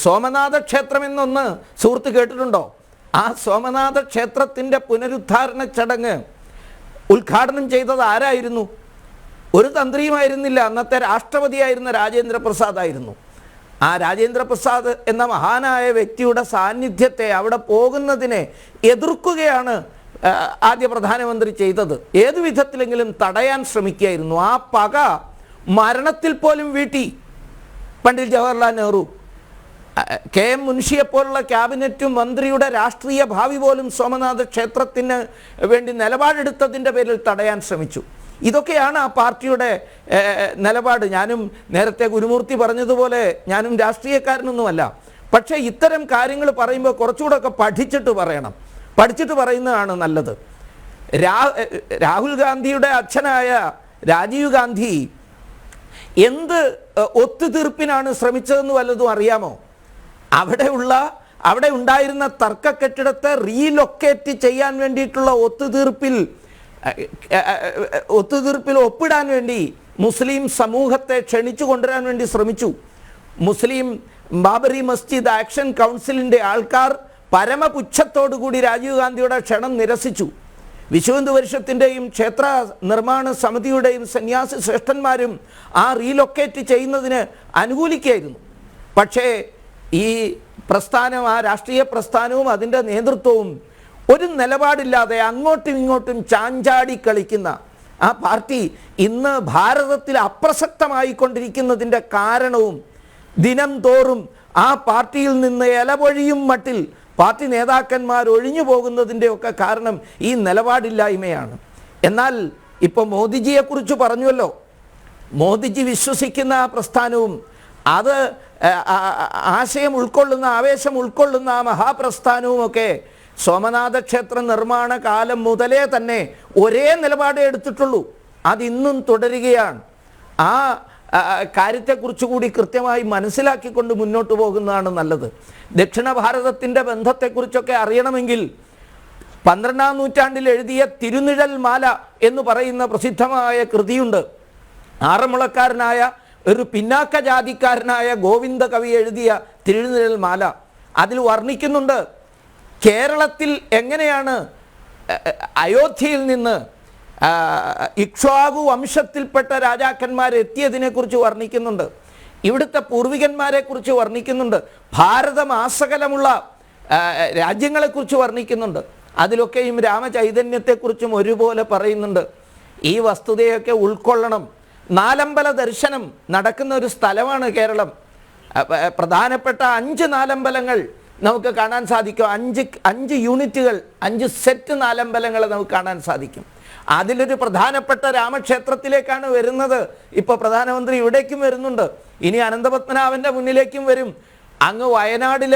സോമനാഥ ക്ഷേത്രം എന്നൊന്ന് സുഹൃത്ത് കേട്ടിട്ടുണ്ടോ? ആ സോമനാഥ ക്ഷേത്രത്തിൻ്റെ പുനരുദ്ധാരണ ചടങ്ങ് ഉദ്ഘാടനം ചെയ്തത് ആരായിരുന്നു? ഒരു തന്ത്രിയുമായിരുന്നില്ല, അന്നത്തെ രാഷ്ട്രപതിയായിരുന്ന രാജേന്ദ്ര പ്രസാദ് ആയിരുന്നു. ആ രാജേന്ദ്ര പ്രസാദ് എന്ന മഹാനായ വ്യക്തിയുടെ സാന്നിധ്യത്തെ, അവിടെ പോകുന്നതിനെ എതിർക്കുകയാണ് ആദ്യ പ്രധാനമന്ത്രി ചെയ്തത്. ഏതു വിധത്തിലെങ്കിലും തടയാൻ ശ്രമിക്കുകയായിരുന്നു. ആ പക മരണത്തിൽ പോലും വീട്ടി പണ്ഡിറ്റ് ജവഹർലാൽ നെഹ്റു. KM മുൻഷിയെപ്പോലുള്ള ക്യാബിനറ്റും മന്ത്രിയുടെ രാഷ്ട്രീയ ഭാവി പോലും സോമനാഥ ക്ഷേത്രത്തിന് വേണ്ടി നിലപാടെടുത്തതിൻ്റെ പേരിൽ തടയാൻ ശ്രമിച്ചു. ഇതൊക്കെയാണ് ആ പാർട്ടിയുടെ നിലപാട്. ഞാനും നേരത്തെ ഗുരുമൂർത്തി പറഞ്ഞതുപോലെ ഞാനും രാഷ്ട്രീയക്കാരനൊന്നുമല്ല. പക്ഷേ ഇത്തരം കാര്യങ്ങൾ പറയുമ്പോൾ കുറച്ചുകൂടെ ഒക്കെ പഠിച്ചിട്ട് പറയണം. പഠിച്ചിട്ട് പറയുന്നതാണ് നല്ലത്. രാഹുൽ ഗാന്ധിയുടെ അച്ഛനായ രാജീവ് ഗാന്ധി എന്ത് ഒത്തുതീർപ്പിനാണ് ശ്രമിച്ചതെന്ന് വല്ലതും അറിയാമോ? അവിടെ ഉണ്ടായിരുന്ന തർക്ക കെട്ടിടത്തെ റീലൊക്കേറ്റ് ചെയ്യാൻ വേണ്ടിയിട്ടുള്ള ഒത്തുതീർപ്പിൽ ഒപ്പിടാൻ വേണ്ടി മുസ്ലിം സമൂഹത്തെ ക്ഷണിച്ചു കൊണ്ടുവരാൻ വേണ്ടി ശ്രമിച്ചു. മുസ്ലിം ബാബറി മസ്ജിദ് ആക്ഷൻ കൗൺസിലിൻ്റെ ആൾക്കാർ പരമപുച്ഛത്തോടുകൂടി രാജീവ് ഗാന്ധിയുടെ ക്ഷണം നിരസിച്ചു. വിശ്വഹിന്ദു പരിഷത്തിൻ്റെയും ക്ഷേത്ര നിർമ്മാണ സമിതിയുടെയും സന്യാസി ശ്രേഷ്ഠന്മാരും ആ റീലൊക്കേറ്റ് ചെയ്യുന്നതിന് അനുകൂലിക്കുകയായിരുന്നു. പക്ഷേ ഈ പ്രസ്ഥാനം, ആ രാഷ്ട്രീയ പ്രസ്ഥാനവും അതിൻ്റെ നേതൃത്വവും ഒരു നിലപാടില്ലാതെ അങ്ങോട്ടും ഇങ്ങോട്ടും ചാഞ്ചാടി കളിക്കുന്ന ആ പാർട്ടി ഇന്ന് ഭാരതത്തിൽ അപ്രസക്തമായിക്കൊണ്ടിരിക്കുന്നതിൻ്റെ കാരണവും ദിനം തോറും ആ പാർട്ടിയിൽ നിന്ന് ഇലപൊഴിയും മട്ടിൽ പാർട്ടി നേതാക്കന്മാർ ഒഴിഞ്ഞു പോകുന്നതിൻ്റെയൊക്കെ കാരണം ഈ നിലപാടില്ലായ്മയാണ്. എന്നാൽ ഇപ്പോൾ മോദിജിയെക്കുറിച്ച് പറഞ്ഞുവല്ലോ. മോദിജി വിശ്വസിക്കുന്ന ആ പ്രസ്ഥാനവും അത് ആശയം ഉൾക്കൊള്ളുന്ന, ആവേശം ഉൾക്കൊള്ളുന്ന ആ മഹാപ്രസ്ഥാനവുമൊക്കെ സോമനാഥ ക്ഷേത്ര നിർമ്മാണ കാലം മുതലേ തന്നെ ഒരേ നിലപാടേ എടുത്തിട്ടുള്ളൂ. അതിന്നും തുടരുകയാണ്. ആ കാര്യത്തെക്കുറിച്ച് കൂടി കൃത്യമായി മനസ്സിലാക്കിക്കൊണ്ട് മുന്നോട്ട് പോകുന്നതാണ് നല്ലത്. ദക്ഷിണ ഭാരതത്തിൻ്റെ ബന്ധത്തെക്കുറിച്ചൊക്കെ അറിയണമെങ്കിൽ 12ാം നൂറ്റാണ്ടിൽ എഴുതിയ തിരുനിഴൽ മാല എന്ന് പറയുന്ന പ്രസിദ്ധമായ കൃതിയുണ്ട്. ആറന്മുളക്കാരനായ ഒരു പിന്നാക്ക ജാതിക്കാരനായ ഗോവിന്ദ കവി എഴുതിയ തിരുനിഴൽ മാല. അതിൽ വർണ്ണിക്കുന്നുണ്ട് കേരളത്തിൽ എങ്ങനെയാണ് അയോധ്യയിൽ നിന്ന് ഇക്ഷ്വാകു വംശത്തിൽപ്പെട്ട രാജാക്കന്മാരെത്തിയതിനെക്കുറിച്ച് വർണ്ണിക്കുന്നുണ്ട്. ഇവിടുത്തെ പൂർവികന്മാരെക്കുറിച്ച് വർണ്ണിക്കുന്നുണ്ട്. ഭാരതമാസകലമുള്ള രാജ്യങ്ങളെക്കുറിച്ച് വർണ്ണിക്കുന്നുണ്ട്. അതിലൊക്കെയും രാമചൈതന്യത്തെക്കുറിച്ചും ഒരുപോലെ പറയുന്നുണ്ട്. ഈ വസ്തുതയൊക്കെ ഉൾക്കൊള്ളണം. നാലമ്പല ദർശനം നടക്കുന്ന ഒരു സ്ഥലമാണ് കേരളം. പ്രധാനപ്പെട്ട 5 നാലമ്പലങ്ങൾ നമുക്ക് കാണാൻ സാധിക്കും. 5 യൂണിറ്റുകൾ, 5 സെറ്റ് നാലമ്പലങ്ങൾ നമുക്ക് കാണാൻ സാധിക്കും. അതിലൊരു പ്രധാനപ്പെട്ട രാമക്ഷേത്രത്തിലേക്കാണ് വരുന്നത്. ഇപ്പോൾ പ്രധാനമന്ത്രി ഇവിടേക്കും വരുന്നുണ്ട്. ഇനി അനന്തപത്മനാഭൻ്റെ മുന്നിലേക്കും വരും. അങ്ങ് വയനാട്ടിൽ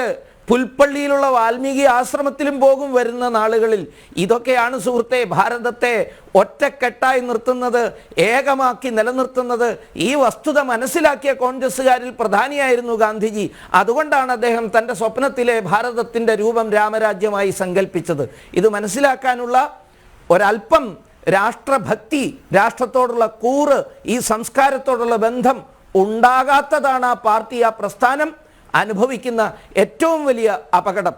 പുൽപ്പള്ളിയിലുള്ള വാൽമീകി ആശ്രമത്തിലും പോകും വരുന്ന നാളുകളിൽ. ഇതൊക്കെയാണ് സുഹൃത്തെ ഭാരതത്തെ ഒറ്റക്കെട്ടായി നിർത്തുന്നത്, ഏകമാക്കി നിലനിർത്തുന്നത്. ഈ വസ്തുത മനസ്സിലാക്കിയ കോൺഗ്രസ്സുകാരിൽ പ്രധാനിയായിരുന്നു ഗാന്ധിജി. അതുകൊണ്ടാണ് അദ്ദേഹം തൻ്റെ സ്വപ്നത്തിലെ ഭാരതത്തിൻ്റെ രൂപം രാമരാജ്യമായി സങ്കല്പിച്ചത്. ഇത് മനസ്സിലാക്കാനുള്ള ഒരല്പം രാഷ്ട്രഭക്തി, രാഷ്ട്രത്തോടുള്ള കൂറ്, ഈ സംസ്കാരത്തോടുള്ള ബന്ധം ഉണ്ടാകാത്തതാണ് ആ പാർട്ടി, ആ പ്രസ്ഥാനം അനുഭവിക്കുന്ന ഏറ്റവും വലിയ അപകടം.